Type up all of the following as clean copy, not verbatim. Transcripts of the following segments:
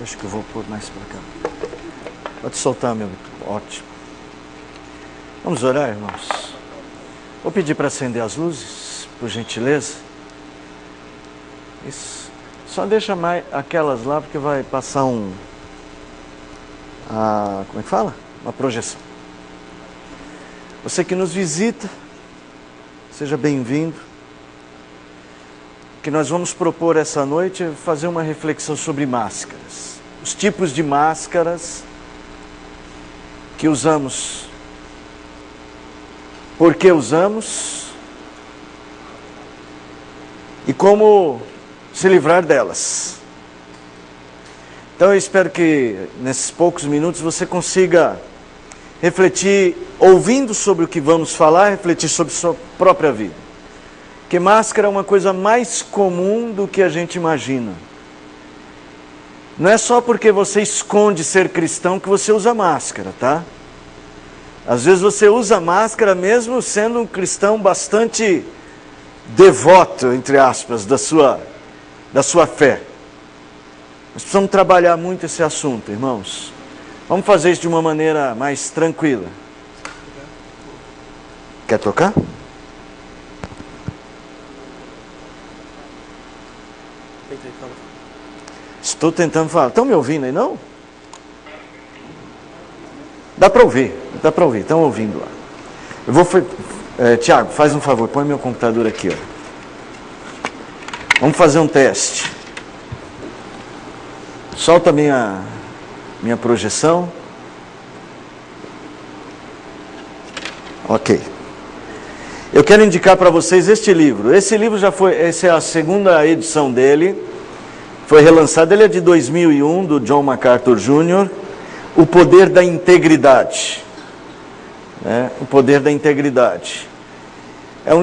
Acho que eu vou pôr mais para cá. Pode soltar, meu. Ótimo. Vamos orar, irmãos. Vou pedir para acender as luzes, por gentileza. Isso. Só deixa mais aquelas lá, porque vai passar como é que fala? Uma projeção. Você que nos visita, seja bem-vindo. O que nós vamos propor essa noite é fazer uma reflexão sobre máscaras. Os tipos de máscaras que usamos, por que usamos e como se livrar delas. Então eu espero que nesses poucos minutos você consiga refletir, ouvindo sobre o que vamos falar, refletir sobre sua própria vida. Porque máscara é uma coisa mais comum do que a gente imagina. Não é só porque você esconde ser cristão que você usa máscara, tá? Às vezes você usa máscara mesmo sendo um cristão bastante devoto, entre aspas, da sua fé. Nós precisamos trabalhar muito esse assunto, irmãos. Vamos fazer isso de uma maneira mais tranquila. Quer tocar? Estou tentando falar. Estão me ouvindo aí, não? Dá para ouvir, estão ouvindo lá. Eu vou... Tiago, faz um favor, põe meu computador aqui, ó. Vamos fazer um teste. Solta minha projeção. Ok. Eu quero indicar para vocês este livro. Esse livro essa é a segunda edição dele. Foi relançado, ele é de 2001, do John MacArthur Jr., O Poder da Integridade. O Poder da Integridade. É um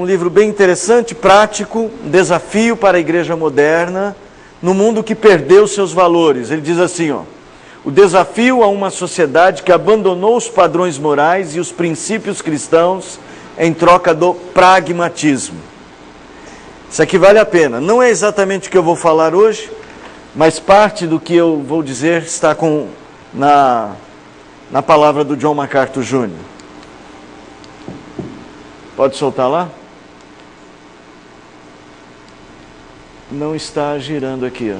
livro bem interessante, prático, um desafio para a igreja moderna, no mundo que perdeu seus valores. Ele diz assim, o desafio a uma sociedade que abandonou os padrões morais e os princípios cristãos em troca do pragmatismo. Isso aqui vale a pena. Não é exatamente o que eu vou falar hoje, mas parte do que eu vou dizer está na palavra do John MacArthur Jr. Pode soltar lá? Não está girando aqui,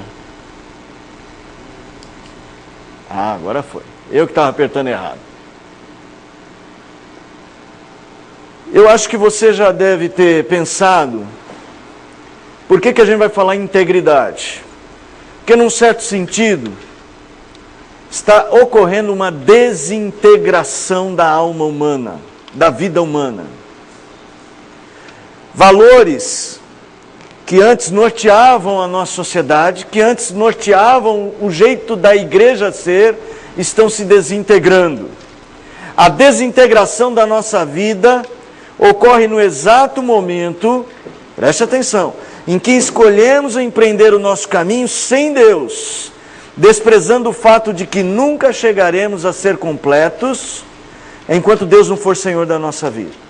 agora foi. Eu que estava apertando errado. Eu acho que você já deve ter pensado, por que a gente vai falar em integridade? Porque num certo sentido, está ocorrendo uma desintegração da alma humana, da vida humana. Valores que antes norteavam a nossa sociedade, que antes norteavam o jeito da igreja ser, estão se desintegrando. A desintegração da nossa vida ocorre no exato momento, preste atenção, em que escolhemos empreender o nosso caminho sem Deus, desprezando o fato de que nunca chegaremos a ser completos, enquanto Deus não for Senhor da nossa vida.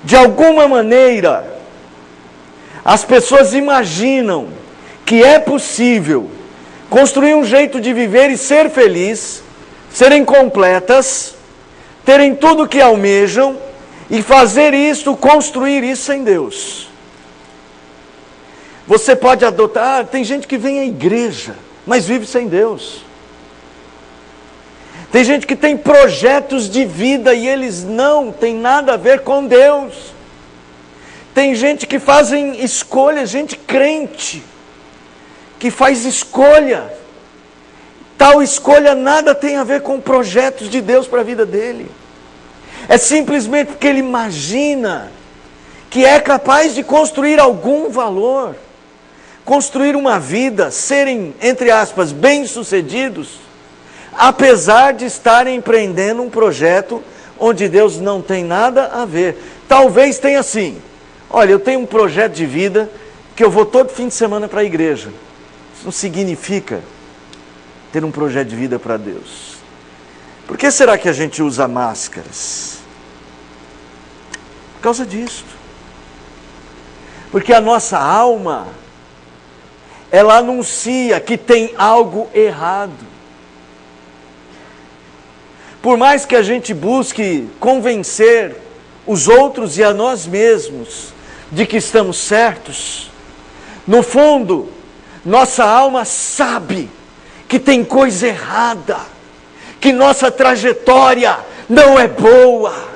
De alguma maneira, as pessoas imaginam que é possível construir um jeito de viver e ser feliz, serem completas, terem tudo o que almejam e fazer isso, construir isso sem Deus. Você pode adotar, tem gente que vem à igreja, mas vive sem Deus. Tem gente que tem projetos de vida e eles não têm nada a ver com Deus. Tem gente que fazem escolhas, gente crente, que faz escolha. Tal escolha nada tem a ver com projetos de Deus para a vida dele. É simplesmente porque ele imagina que é capaz de construir algum valor, construir uma vida, serem, entre aspas, bem-sucedidos, apesar de estarem empreendendo um projeto onde Deus não tem nada a ver. Talvez tenha assim, olha, eu tenho um projeto de vida que eu vou todo fim de semana para a igreja. Isso não significa ter um projeto de vida para Deus. Por que será que a gente usa máscaras? Por causa disso. Porque a nossa alma, ela anuncia que tem algo errado. Por mais que a gente busque convencer os outros e a nós mesmos de que estamos certos, no fundo, nossa alma sabe que tem coisa errada, que nossa trajetória não é boa.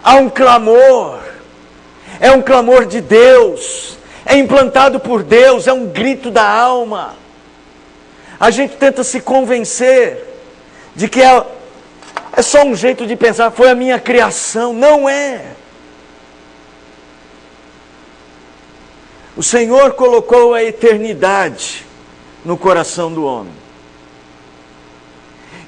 Há um clamor, é um clamor de Deus, é implantado por Deus, é um grito da alma. A gente tenta se convencer de que é só um jeito de pensar, foi a minha criação. Não é. O Senhor colocou a eternidade no coração do homem.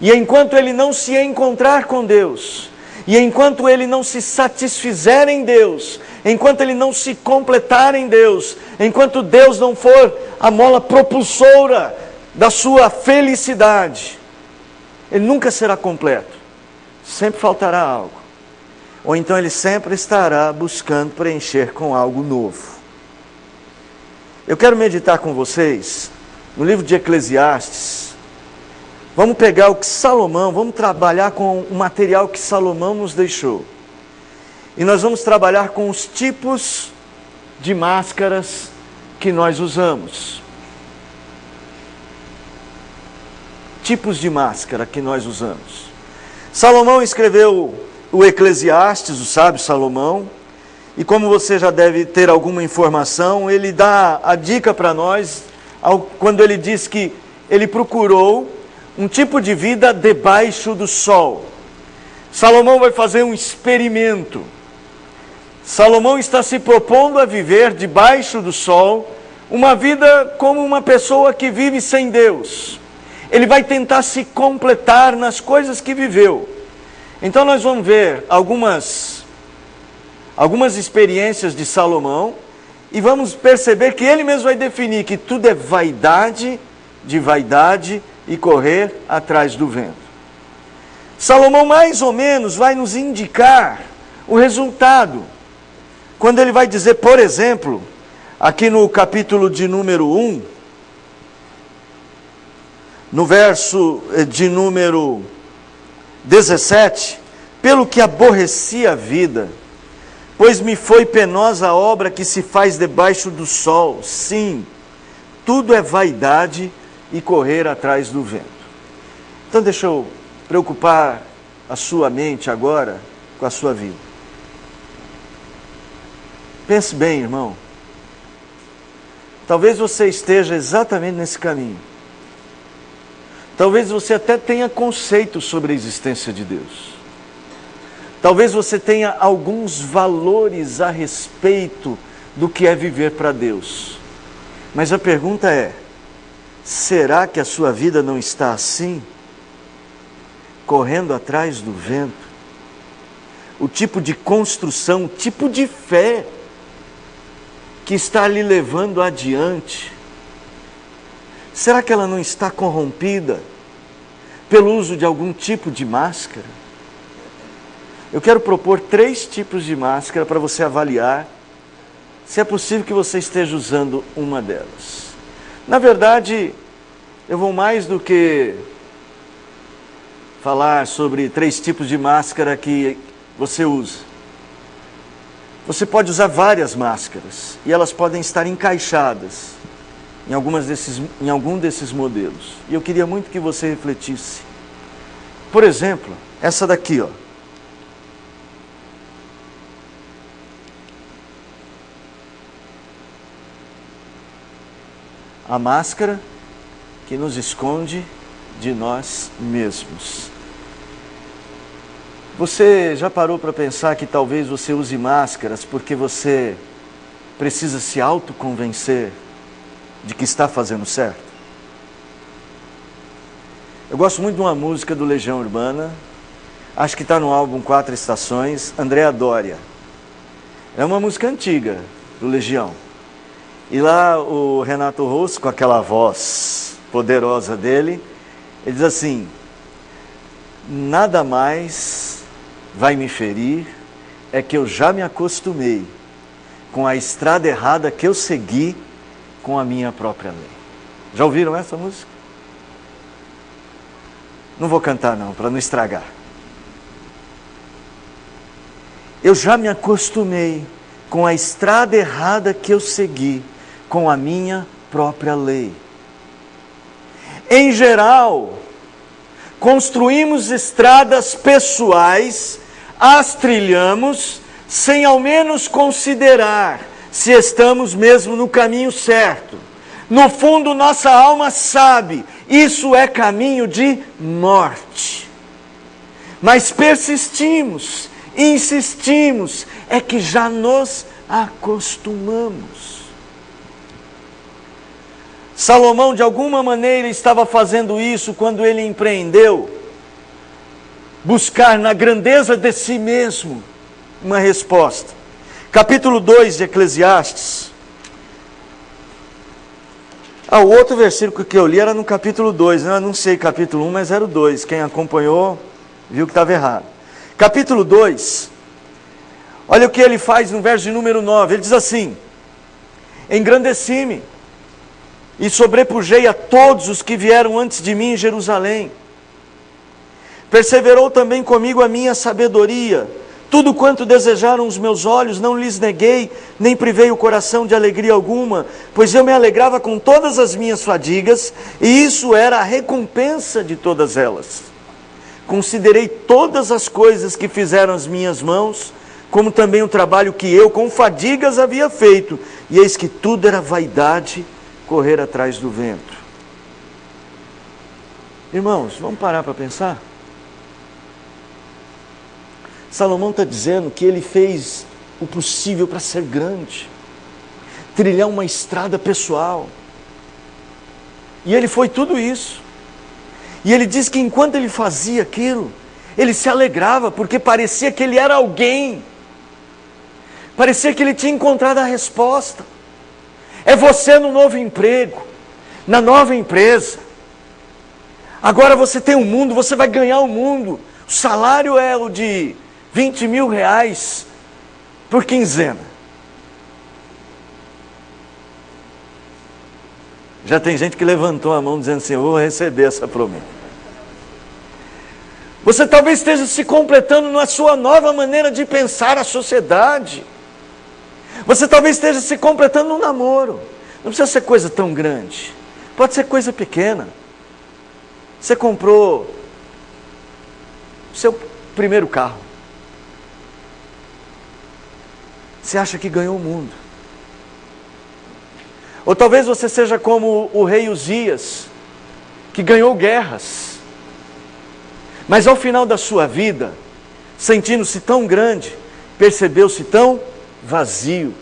E enquanto ele não se encontrar com Deus, e enquanto ele não se satisfizer em Deus, enquanto ele não se completar em Deus, enquanto Deus não for a mola propulsora da sua felicidade, ele nunca será completo. Sempre faltará algo. Ou então ele sempre estará buscando preencher com algo novo. Eu quero meditar com vocês no livro de Eclesiastes. Vamos pegar o que Salomão, vamos trabalhar com o material que Salomão nos deixou. E nós vamos trabalhar com os tipos de máscaras que nós usamos. Tipos de máscara que nós usamos. Salomão escreveu o Eclesiastes, o sábio Salomão, e como você já deve ter alguma informação, ele dá a dica para nós, quando ele diz que ele procurou um tipo de vida debaixo do sol. Salomão vai fazer um experimento. Salomão está se propondo a viver debaixo do sol, uma vida como uma pessoa que vive sem Deus. Ele vai tentar se completar nas coisas que viveu. Então nós vamos ver algumas experiências de Salomão e vamos perceber que ele mesmo vai definir que tudo é vaidade de vaidade e correr atrás do vento. Salomão mais ou menos vai nos indicar o resultado. Quando ele vai dizer, por exemplo, aqui no capítulo de número 1, no verso de número 17, pelo que aborreci a vida, pois me foi penosa a obra que se faz debaixo do sol. Sim, tudo é vaidade e correr atrás do vento. Então deixa eu preocupar a sua mente agora com a sua vida. Pense bem, irmão. Talvez você esteja exatamente nesse caminho. Talvez você até tenha conceitos sobre a existência de Deus. Talvez você tenha alguns valores a respeito do que é viver para Deus. Mas a pergunta é, será que a sua vida não está assim? Correndo atrás do vento? O tipo de construção, o tipo de fé que está lhe levando adiante, será que ela não está corrompida pelo uso de algum tipo de máscara? Eu quero propor 3 tipos de máscara para você avaliar se é possível que você esteja usando uma delas. Na verdade, eu vou mais do que falar sobre 3 tipos de máscara que você usa. Você pode usar várias máscaras e elas podem estar encaixadas em algum desses modelos. E eu queria muito que você refletisse. Por exemplo, essa daqui, ó. A máscara que nos esconde de nós mesmos. Você já parou para pensar que talvez você use máscaras porque você precisa se autoconvencer de que está fazendo certo? Eu gosto muito de uma música do Legião Urbana, acho que está no álbum 4 Estações, Andréa Doria. É uma música antiga do Legião. E lá o Renato Russo, com aquela voz poderosa dele, ele diz assim: nada mais vai me ferir, é que eu já me acostumei com a estrada errada que eu segui, com a minha própria lei. Já ouviram essa música? Não vou cantar não, para não estragar. Eu já me acostumei com a estrada errada que eu segui, com a minha própria lei. Em geral, construímos estradas pessoais, as trilhamos, sem ao menos considerar se estamos mesmo no caminho certo. No fundo, nossa alma sabe, isso é caminho de morte. Mas persistimos, insistimos, é que já nos acostumamos. Salomão, de alguma maneira, estava fazendo isso quando ele empreendeu buscar na grandeza de si mesmo uma resposta. Capítulo 2 de Eclesiastes. O outro versículo que eu li era no capítulo 2, eu não sei capítulo 1, mas era o 2. Quem acompanhou viu que estava errado. Capítulo 2, olha o que ele faz no verso de número 9, ele diz assim: engrandeci-me e sobrepujei a todos os que vieram antes de mim em Jerusalém. Perseverou também comigo a minha sabedoria. Tudo quanto desejaram os meus olhos, não lhes neguei, nem privei o coração de alegria alguma, pois eu me alegrava com todas as minhas fadigas, e isso era a recompensa de todas elas. Considerei todas as coisas que fizeram as minhas mãos, como também o trabalho que eu com fadigas havia feito, e eis que tudo era vaidade, correr atrás do vento. Irmãos, vamos parar para pensar? Salomão está dizendo que ele fez o possível para ser grande, trilhar uma estrada pessoal, e ele foi tudo isso. E ele diz que enquanto ele fazia aquilo, ele se alegrava, porque parecia que ele era alguém, parecia que ele tinha encontrado a resposta. É você no novo emprego, na nova empresa. Agora você tem um mundo, você vai ganhar o mundo. O salário é o de 20 mil reais por quinzena. Já tem gente que levantou a mão dizendo assim: eu vou receber essa promessa. Você talvez esteja se completando na sua nova maneira de pensar a sociedade. Você talvez esteja se completando no namoro. Não precisa ser coisa tão grande, pode ser coisa pequena. Você comprou seu primeiro carro, você acha que ganhou o mundo. Ou talvez você seja como o rei Uzias, que ganhou guerras, mas ao final da sua vida, sentindo-se tão grande, percebeu-se tão vazio,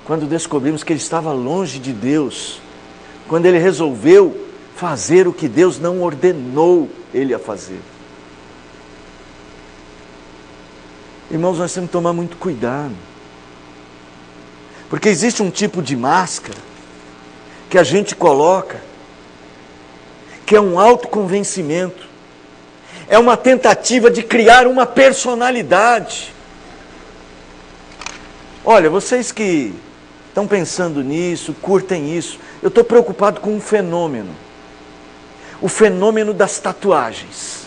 quando descobrimos que ele estava longe de Deus, quando ele resolveu fazer o que Deus não ordenou ele a fazer. Irmãos, nós temos que tomar muito cuidado, porque existe um tipo de máscara que a gente coloca, que é um autoconvencimento, é uma tentativa de criar uma personalidade. Olha, vocês que estão pensando nisso, curtem isso, eu estou preocupado com um fenômeno, o fenômeno das tatuagens.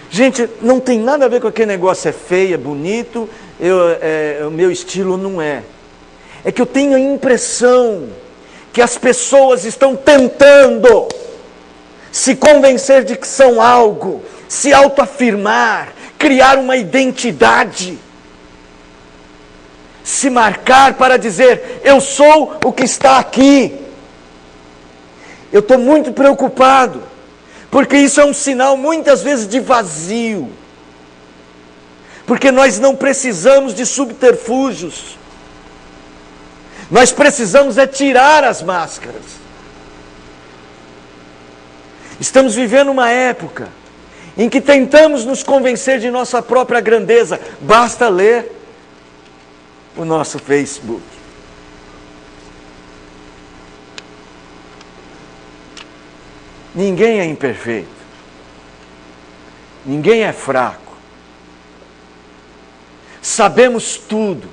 Gente, não tem nada a ver com aquele negócio, é feio, é bonito, o meu estilo não é. É que eu tenho a impressão que as pessoas estão tentando se convencer de que são algo, se autoafirmar, criar uma identidade, se marcar para dizer: eu sou o que está aqui. Eu estou muito preocupado, porque isso é um sinal muitas vezes de vazio, porque nós não precisamos de subterfúgios, nós precisamos é tirar as máscaras. Estamos vivendo uma época em que tentamos nos convencer de nossa própria grandeza, basta ler o nosso Facebook. Ninguém é imperfeito, ninguém é fraco, sabemos tudo,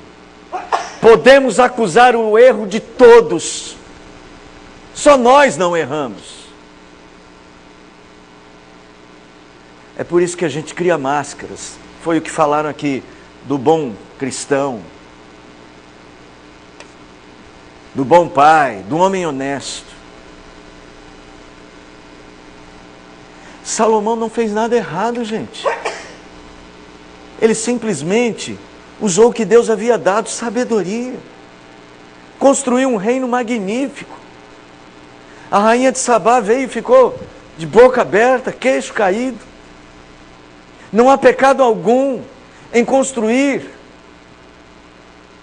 Podemos acusar o erro de todos. Só nós não erramos. É por isso que a gente cria máscaras. Foi o que falaram aqui do bom cristão, do bom pai, do homem honesto. Salomão não fez nada errado, gente. Ele simplesmente usou o que Deus havia dado, sabedoria. Construiu um reino magnífico. A rainha de Sabá veio e ficou de boca aberta, queixo caído. Não há pecado algum em construir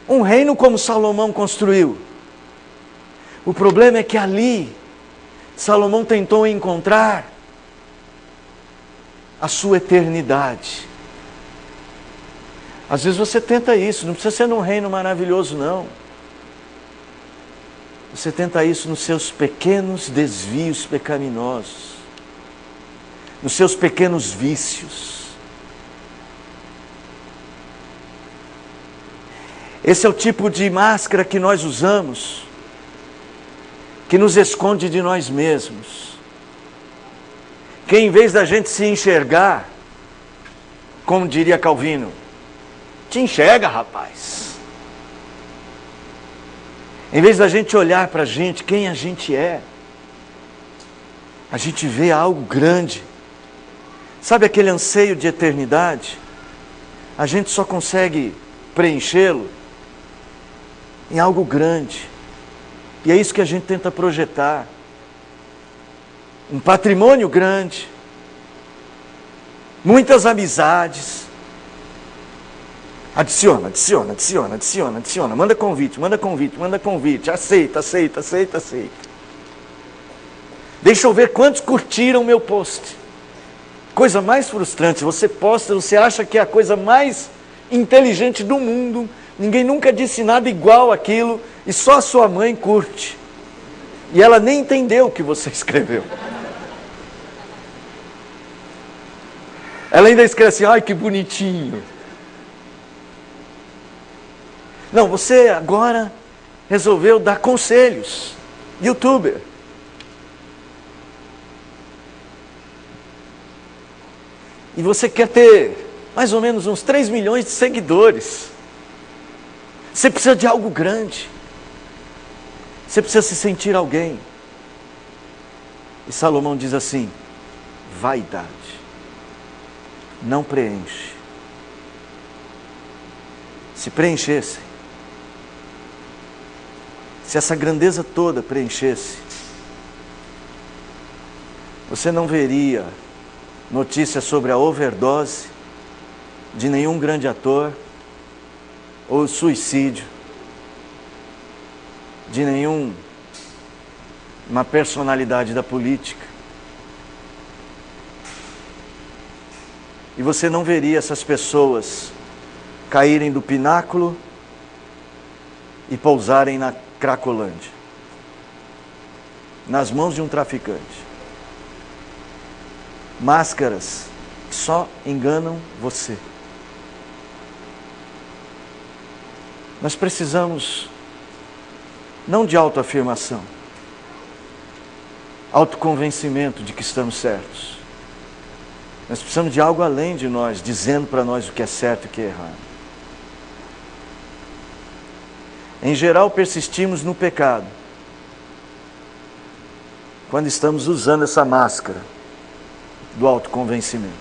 um reino como Salomão construiu. O problema é que ali, Salomão tentou encontrar a sua eternidade. Às vezes você tenta isso, não precisa ser num reino maravilhoso, não. Você tenta isso nos seus pequenos desvios pecaminosos, nos seus pequenos vícios. Esse é o tipo de máscara que nós usamos, que nos esconde de nós mesmos. Que em vez da gente se enxergar, como diria Calvino, te enxerga, rapaz. Em vez da gente olhar para a gente, quem a gente é, a gente vê algo grande. Sabe aquele anseio de eternidade? A gente só consegue preenchê-lo em algo grande. E é isso que a gente tenta projetar. Um patrimônio grande, muitas amizades. Adiciona, adiciona, adiciona, adiciona, adiciona. Manda convite, manda convite, manda convite. Aceita, aceita, aceita, aceita. Deixa eu ver quantos curtiram meu post. Coisa mais frustrante, você posta, você acha que é a coisa mais inteligente do mundo. Ninguém nunca disse nada igual àquilo. E só a sua mãe curte. E ela nem entendeu o que você escreveu. Ela ainda escreve assim, ai que bonitinho. Não, você agora resolveu dar conselhos. YouTuber. E você quer ter mais ou menos uns 3 milhões de seguidores. Você precisa de algo grande. Você precisa se sentir alguém. E Salomão diz assim, vaidade não preenche. Se preenchesse, se essa grandeza toda preenchesse, você não veria notícias sobre a overdose de nenhum grande ator, ou suicídio de nenhuma personalidade da política. E você não veria essas pessoas caírem do pináculo e pousarem na Cracolândia, nas mãos de um traficante. Máscaras que só enganam você. Nós precisamos não de autoafirmação, autoconvencimento de que estamos certos. Nós precisamos de algo além de nós, dizendo para nós o que é certo e o que é errado. Em geral, persistimos no pecado quando estamos usando essa máscara do autoconvencimento.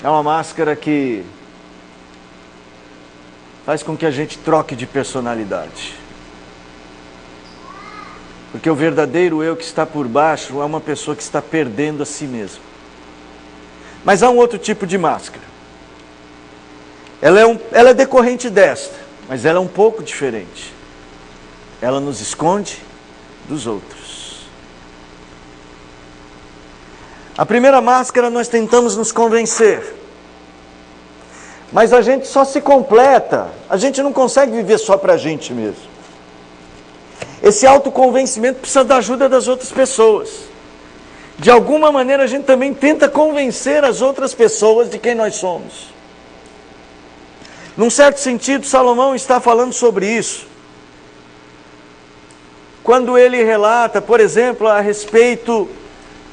É uma máscara que faz com que a gente troque de personalidade. Porque o verdadeiro eu que está por baixo é uma pessoa que está perdendo a si mesmo. Mas há um outro tipo de máscara. Ela é decorrente desta, mas ela é um pouco diferente. Ela nos esconde dos outros. A primeira máscara nós tentamos nos convencer. Mas a gente só se completa, a gente não consegue viver só para a gente mesmo. Esse autoconvencimento precisa da ajuda das outras pessoas. de alguma maneira a gente também tenta convencer as outras pessoas de quem nós somos. Num certo sentido, Salomão está falando sobre isso. Quando ele relata, por exemplo, a respeito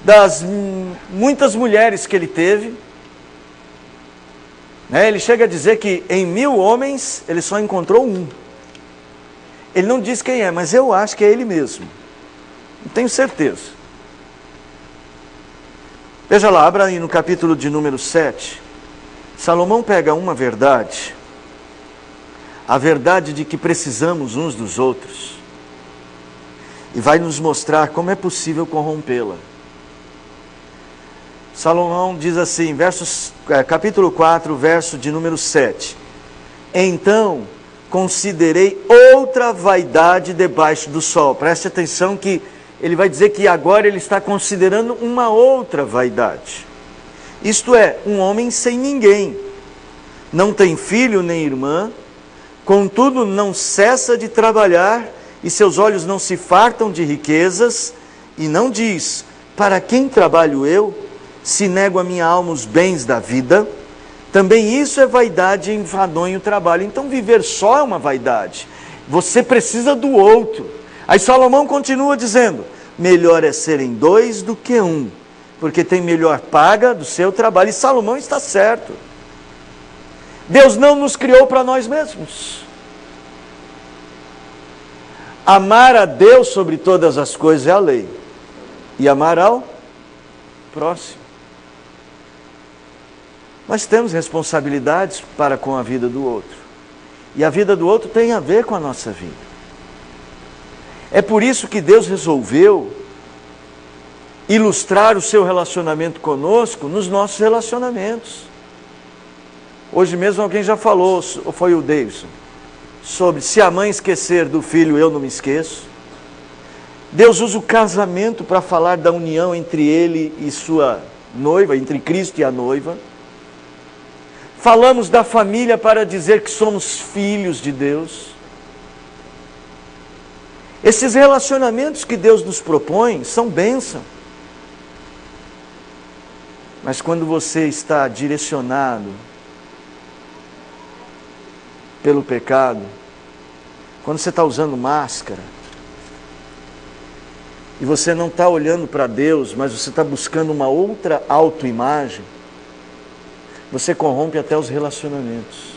das muitas mulheres que ele teve, ele chega a dizer que em 1000 homens ele só encontrou um. Ele não diz quem é, mas eu acho que é ele mesmo. Não tenho certeza. Veja lá, abra aí no capítulo de número 7. Salomão pega uma verdade, a verdade de que precisamos uns dos outros, e vai nos mostrar como é possível corrompê-la. Salomão diz assim, capítulo 4, verso de número 7. Então considerei outra vaidade debaixo do sol. Preste atenção que ele vai dizer que agora ele está considerando uma outra vaidade. Isto é, um homem sem ninguém, não tem filho nem irmã, contudo não cessa de trabalhar, e seus olhos não se fartam de riquezas, e não diz, para quem trabalho eu, se nego a minha alma os bens da vida? Também isso é vaidade e enfadonho o trabalho. Então viver só é uma vaidade, você precisa do outro. Aí Salomão continua dizendo, melhor é serem dois do que um, porque tem melhor paga do seu trabalho. E Salomão está certo. Deus não nos criou para nós mesmos. Amar a Deus sobre todas as coisas é a lei, e amar ao próximo. Nós temos responsabilidades para com a vida do outro, e a vida do outro tem a ver com a nossa vida. É por isso que Deus resolveu ilustrar o seu relacionamento conosco nos nossos relacionamentos. Hoje mesmo alguém já falou, ou foi o Davidson, sobre se a mãe esquecer do filho, eu não me esqueço. Deus usa o casamento para falar da união entre ele e sua noiva, entre Cristo e a noiva. Falamos da família para dizer que somos filhos de Deus. Esses relacionamentos que Deus nos propõe são bênção. Mas quando você está direcionado pelo pecado, quando você está usando máscara, e você não está olhando para Deus, mas você está buscando uma outra autoimagem, você corrompe até os relacionamentos.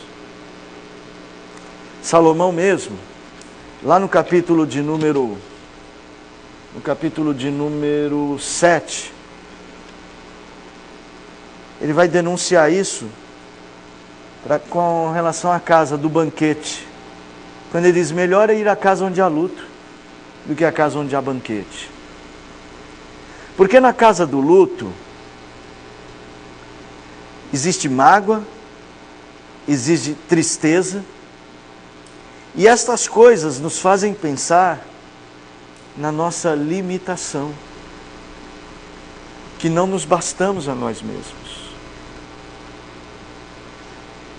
Salomão mesmo, lá no capítulo de número 7, ele vai denunciar isso com relação à casa do banquete, quando ele diz, melhor é ir à casa onde há luto do que a casa onde há banquete. Porque na casa do luto existe mágoa, existe tristeza, e estas coisas nos fazem pensar na nossa limitação, que não nos bastamos a nós mesmos.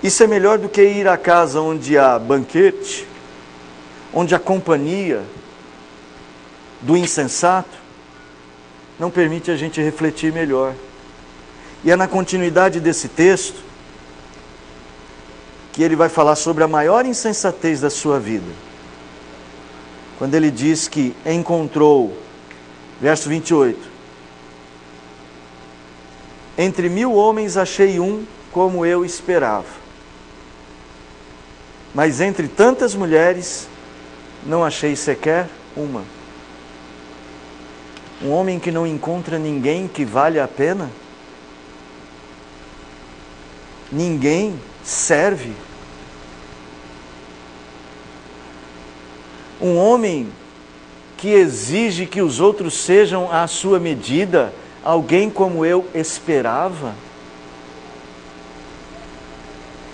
Isso é melhor do que ir à casa onde há banquete, onde a companhia do insensato não permite a gente refletir melhor. E é na continuidade desse texto que ele vai falar sobre a maior insensatez da sua vida. Quando ele diz que encontrou, verso 28, entre 1000 homens achei um como eu esperava, mas entre tantas mulheres não achei sequer uma. Um homem que não encontra ninguém que vale a pena, ninguém serve. Um homem que exige que os outros sejam à sua medida, alguém como eu esperava.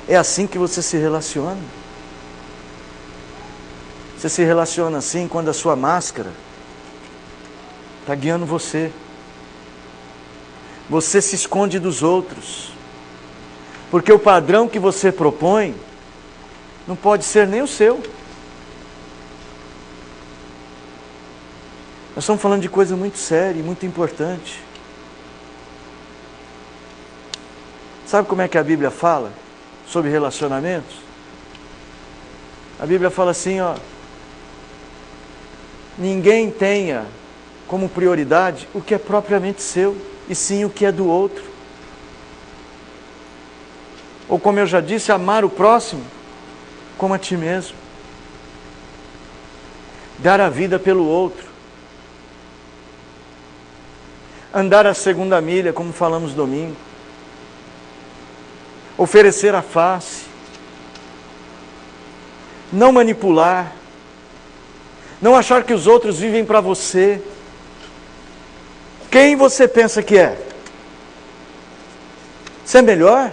É assim que você se relaciona. Você se relaciona assim quando a sua máscara está guiando você. Você se esconde dos outros, porque o padrão que você propõe não pode ser nem o seu. Nós estamos falando de coisa muito séria e muito importante. Sabe como é que a Bíblia fala sobre relacionamentos? A Bíblia fala assim, ó: ninguém tenha como prioridade o que é propriamente seu, e sim o que é do outro. Ou como eu já disse, amar o próximo como a ti mesmo. Dar a vida pelo outro. Andar a segunda milha, como falamos domingo. Oferecer a face. Não manipular. Não achar que os outros vivem para você. Quem você pensa que é? Você é melhor?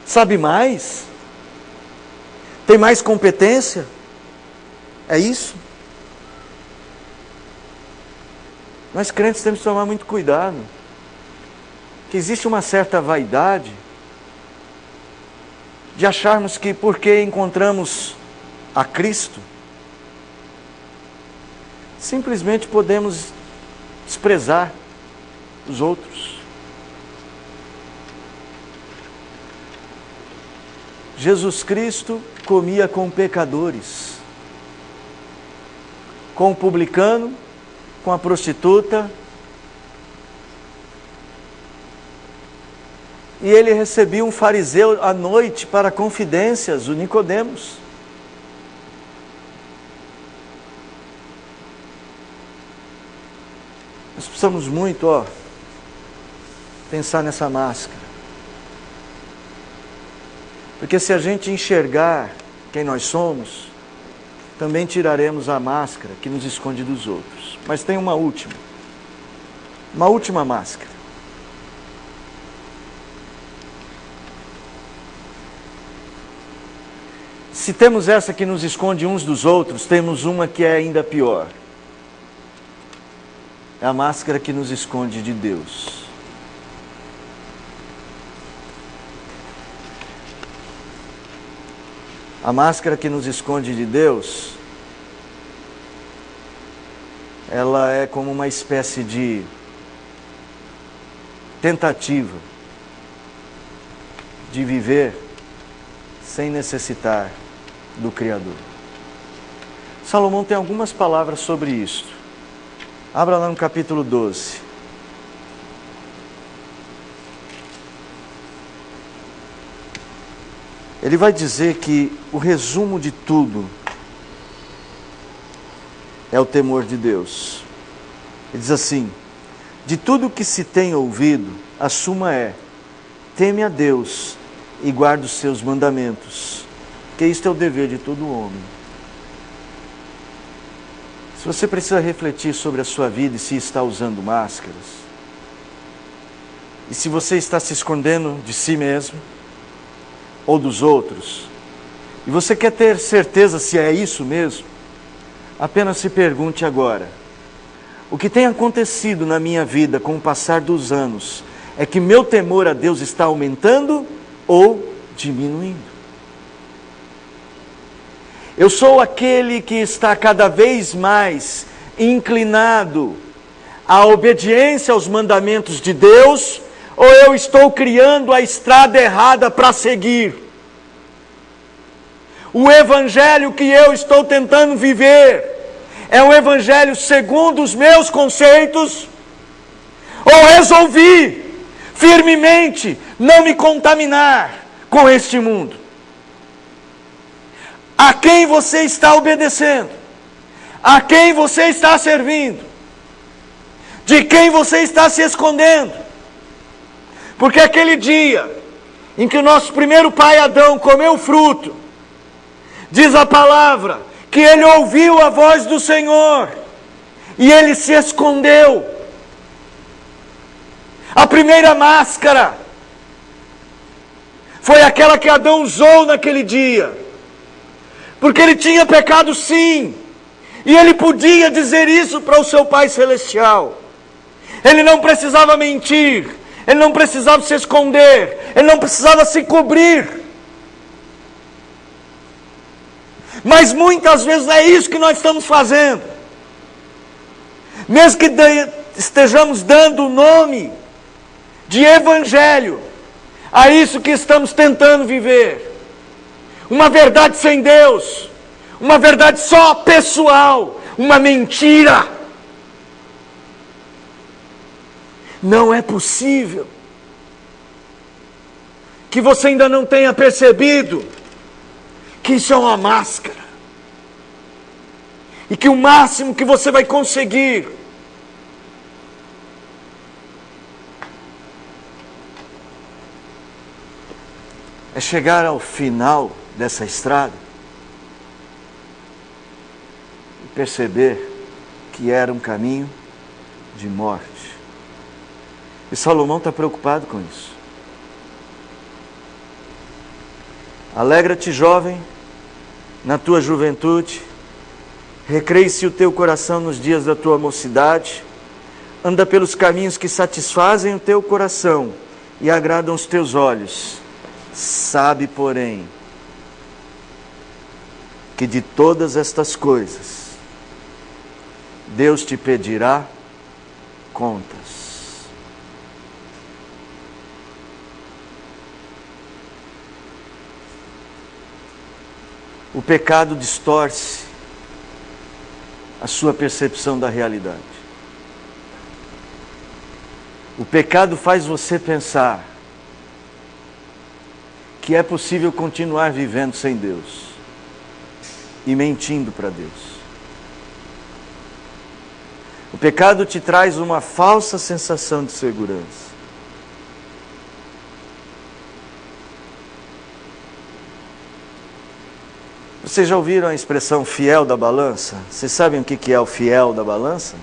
Sabe mais? Tem mais competência? É isso? Nós crentes temos que tomar muito cuidado. Que existe uma certa vaidade de acharmos que porque encontramos a Cristo, simplesmente podemos desprezar os outros. Jesus Cristo comia com pecadores, com o publicano, com a prostituta, e ele recebia um fariseu à noite para confidências, o Nicodemos. Nós precisamos muito, pensar nessa máscara. Porque se a gente enxergar quem nós somos, também tiraremos a máscara que nos esconde dos outros. Mas tem uma última máscara. Se temos essa que nos esconde uns dos outros, temos uma que é ainda pior. É a máscara que nos esconde de Deus. A máscara que nos esconde de Deus, ela é como uma espécie de tentativa de viver sem necessitar do Criador. Salomão tem algumas palavras sobre isso. Abra lá no capítulo 12. Ele vai dizer que o resumo de tudo é o temor de Deus. Ele diz assim: de tudo que se tem ouvido, a suma é: teme a Deus e guarda os seus mandamentos, que isto é o dever de todo homem. Se você precisa refletir sobre a sua vida e se está usando máscaras, e se você está se escondendo de si mesmo ou dos outros, e você quer ter certeza se é isso mesmo, apenas se pergunte agora: o que tem acontecido na minha vida com o passar dos anos é que meu temor a Deus está aumentando ou diminuindo? Eu sou aquele que está cada vez mais inclinado à obediência aos mandamentos de Deus, ou eu estou criando a estrada errada para seguir? O evangelho que eu estou tentando viver é um evangelho segundo os meus conceitos, ou resolvi firmemente não me contaminar com este mundo? A quem você está obedecendo? A quem você está servindo? De quem você está se escondendo? Porque aquele dia em que o nosso primeiro pai Adão comeu o fruto, diz a palavra que ele ouviu a voz do Senhor e ele se escondeu. A primeira máscara foi aquela que Adão usou naquele dia, porque ele tinha pecado sim, e ele podia dizer isso para o seu Pai Celestial. Ele não precisava mentir, ele não precisava se esconder, ele não precisava se cobrir. Mas muitas vezes é isso que nós estamos fazendo. Mesmo que estejamos dando o nome de evangelho a isso que estamos tentando viver. Uma verdade sem Deus, uma verdade só pessoal, uma mentira. Não é possível que você ainda não tenha percebido que isso é uma máscara. E que o máximo que você vai conseguir é chegar ao final dessa estrada e perceber que era um caminho de morte. E Salomão está preocupado com isso. Alegra-te, jovem, na tua juventude, recreie-se o teu coração nos dias da tua mocidade, anda pelos caminhos que satisfazem o teu coração e agradam os teus olhos. Sabe, porém, que de todas estas coisas Deus te pedirá contas. O pecado distorce a sua percepção da realidade. O pecado faz você pensar que é possível continuar vivendo sem Deus e mentindo para Deus. O pecado te traz uma falsa sensação de segurança. Vocês já ouviram a expressão fiel da balança? Vocês sabem o que é o fiel da balança?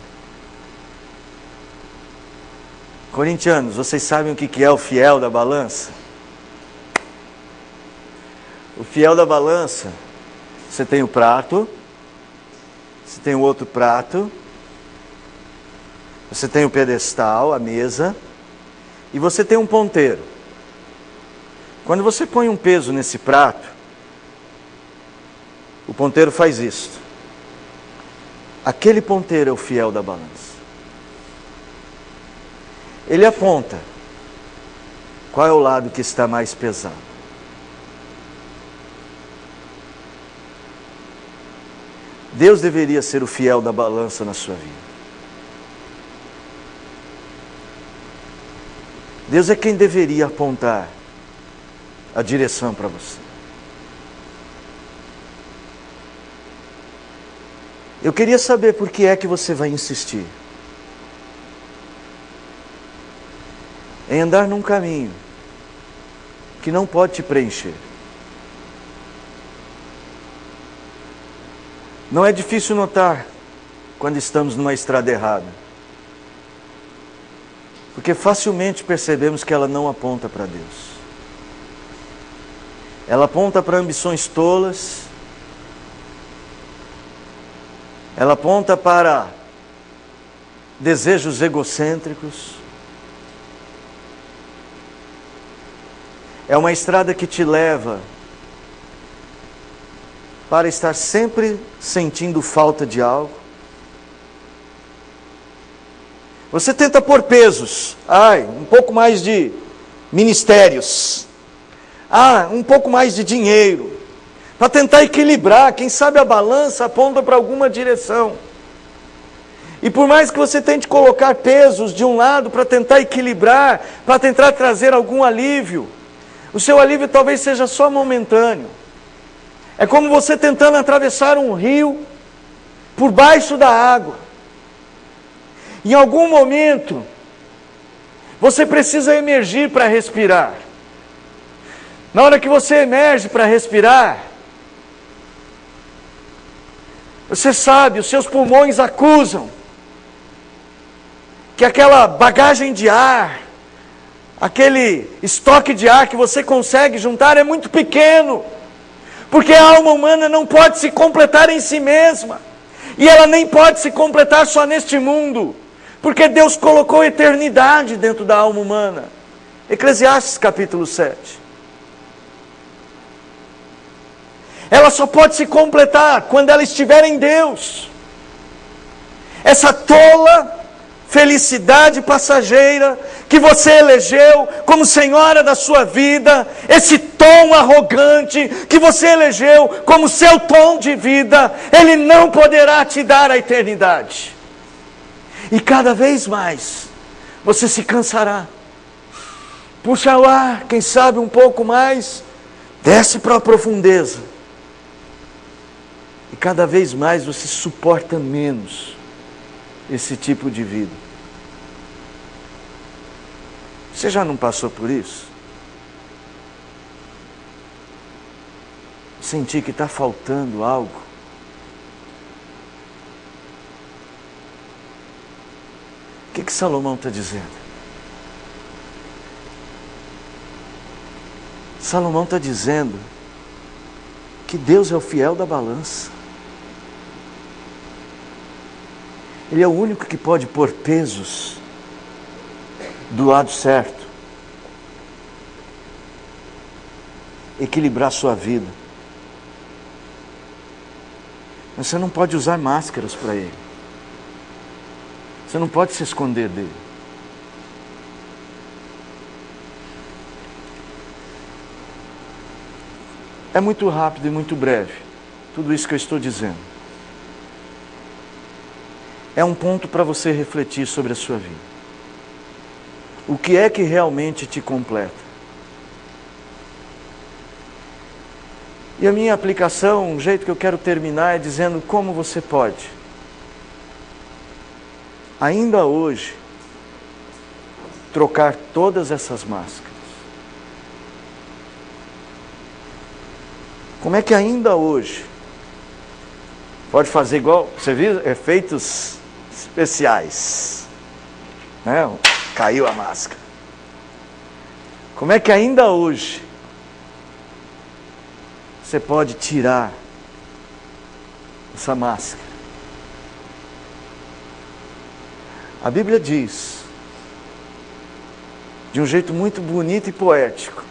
Corintianos, vocês sabem o que é o fiel da balança? O fiel da balança, você tem o prato, você tem o outro prato, você tem o pedestal, a mesa, e você tem um ponteiro. Quando você põe um peso nesse prato, o ponteiro faz isto. Aquele ponteiro é o fiel da balança. Ele aponta qual é o lado que está mais pesado. Deus deveria ser o fiel da balança na sua vida. Deus é quem deveria apontar a direção para você. Eu queria saber por que é que você vai insistir em andar num caminho que não pode te preencher. Não é difícil notar quando estamos numa estrada errada, porque facilmente percebemos que ela não aponta para Deus. Ela aponta para ambições tolas, ela aponta para desejos egocêntricos. É uma estrada que te leva para estar sempre sentindo falta de algo. Você tenta pôr pesos. Um pouco mais de ministérios. Um pouco mais de dinheiro. Para tentar equilibrar. Quem sabe a balança aponta para alguma direção. E por mais que você tente colocar pesos de um lado para tentar equilibrar, para tentar trazer algum alívio, o seu alívio talvez seja só momentâneo. É como você tentando atravessar um rio por baixo da água. Em algum momento, você precisa emergir para respirar. Na hora que você emerge para respirar, você sabe, os seus pulmões acusam que aquela bagagem de ar, aquele estoque de ar que você consegue juntar é muito pequeno. Porque a alma humana não pode se completar em si mesma. E ela nem pode se completar só neste mundo. Porque Deus colocou eternidade dentro da alma humana. Eclesiastes capítulo 7. Ela só pode se completar quando ela estiver em Deus. Essa tola felicidade passageira, que você elegeu como senhora da sua vida, esse tom arrogante que você elegeu como seu tom de vida, ele não poderá te dar a eternidade. E cada vez mais você se cansará. Puxa o ar, quem sabe um pouco mais, desce para a profundeza. E cada vez mais você suporta menos esse tipo de vida. Você já não passou por isso? Sentir que está faltando algo? O que Salomão está dizendo? Salomão está dizendo que Deus é o fiel da balança. Ele é o único que pode pôr pesos do lado certo, equilibrar a sua vida. Mas você não pode usar máscaras para Ele. Você não pode se esconder dele. É muito rápido e muito breve tudo isso que eu estou dizendo. É um ponto para você refletir sobre a sua vida. O que é que realmente te completa? E a minha aplicação, o jeito que eu quero terminar é dizendo como você pode, ainda hoje, trocar todas essas máscaras. Como é que ainda hoje pode fazer igual, você viu, efeitos especiais, né? Caiu a máscara. Como é que ainda hoje você pode tirar essa máscara? A Bíblia diz, de um jeito muito bonito e poético,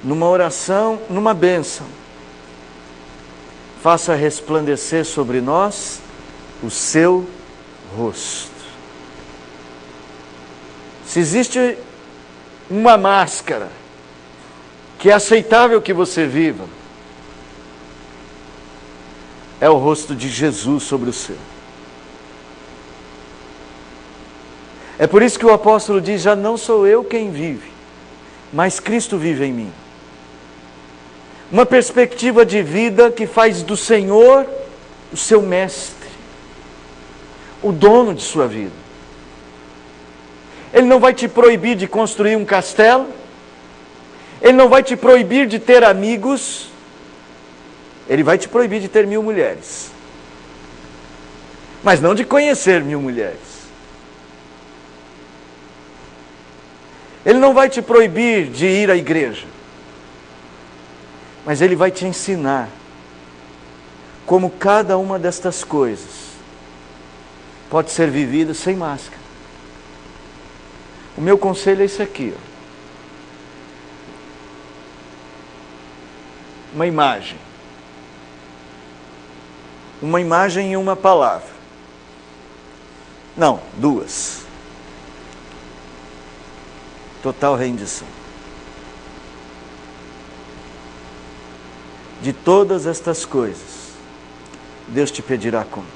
numa oração, numa bênção: faça resplandecer sobre nós o seu rosto. Se existe uma máscara que é aceitável que você viva, é o rosto de Jesus sobre o seu. É por isso que o apóstolo diz: já não sou eu quem vive, mas Cristo vive em mim. Uma perspectiva de vida que faz do Senhor o seu mestre, o dono de sua vida. Ele não vai te proibir de construir um castelo, Ele não vai te proibir de ter amigos, Ele vai te proibir de ter 1000 mulheres, mas não de conhecer 1000 mulheres. Ele não vai te proibir de ir à igreja, mas Ele vai te ensinar como cada uma destas coisas pode ser vivida sem máscara. O meu conselho é esse aqui, ó. Uma imagem e uma palavra. Não, 2. Total rendição. De todas estas coisas, Deus te pedirá contas.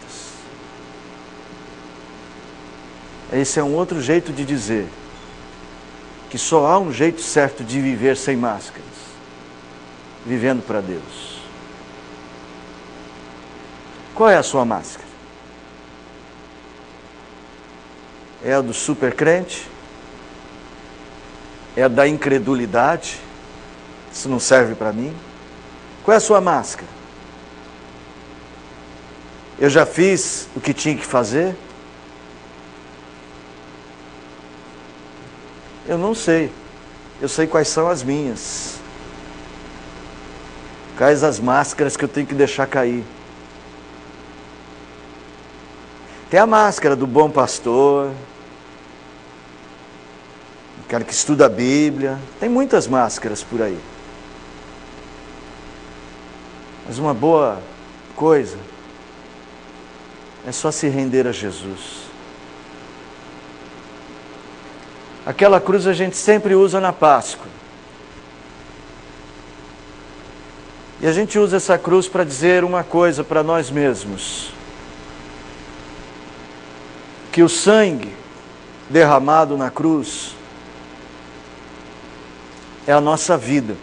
Esse é um outro jeito de dizer que só há um jeito certo de viver sem máscaras: vivendo para Deus. Qual é a sua máscara? É a do super crente? É a da incredulidade? Isso não serve para mim? Qual é a sua máscara? Eu já fiz o que tinha que fazer? Eu não sei. Eu sei quais são as minhas. Quais as máscaras que eu tenho que deixar cair. Tem a máscara do bom pastor, o cara que estuda a Bíblia. Tem muitas máscaras por aí. Mas uma boa coisa É só se render a Jesus. Aquela cruz a gente sempre usa na Páscoa. E a gente usa essa cruz para dizer uma coisa para nós mesmos: que o sangue derramado na cruz é a nossa vida.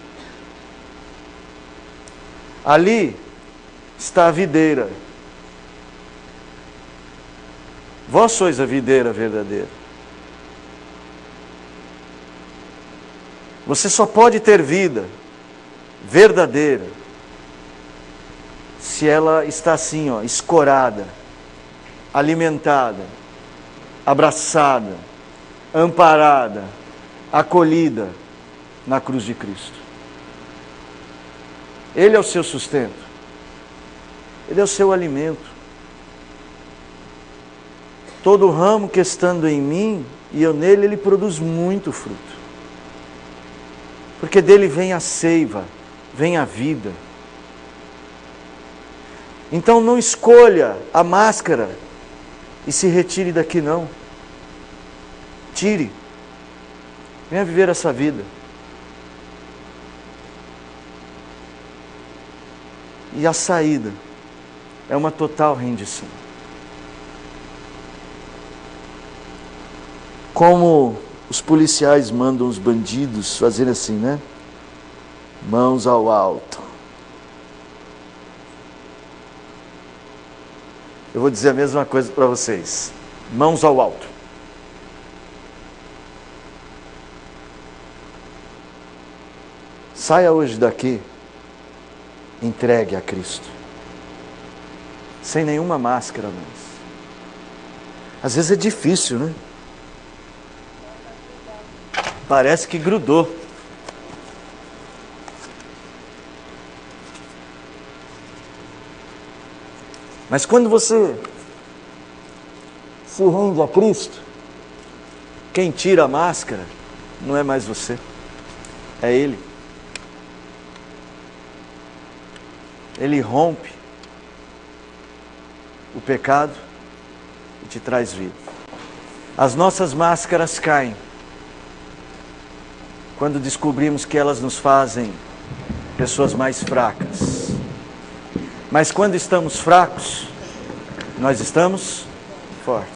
Ali está a videira. Vós sois a videira verdadeira. Você só pode ter vida verdadeira se ela está assim, escorada, alimentada, abraçada, amparada, acolhida na cruz de Cristo. Ele é o seu sustento. Ele é o seu alimento. Todo ramo que estando em mim e eu nele, ele produz muito fruto. Porque dele vem a seiva, vem a vida. Então não escolha a máscara e se retire daqui não. Tire. Venha viver essa vida. E a saída é uma total rendição. Como os policiais mandam os bandidos fazerem assim, né? Mãos ao alto. Eu vou dizer a mesma coisa para vocês. Mãos ao alto. Saia hoje daqui entregue a Cristo. Sem nenhuma máscara mais. Às vezes é difícil, né? Parece que grudou. Mas quando você se rende a Cristo, quem tira a máscara não é mais você, é Ele. Ele rompe o pecado e te traz vida. As nossas máscaras caem quando descobrimos que elas nos fazem pessoas mais fracas. Mas quando estamos fracos, nós estamos fortes.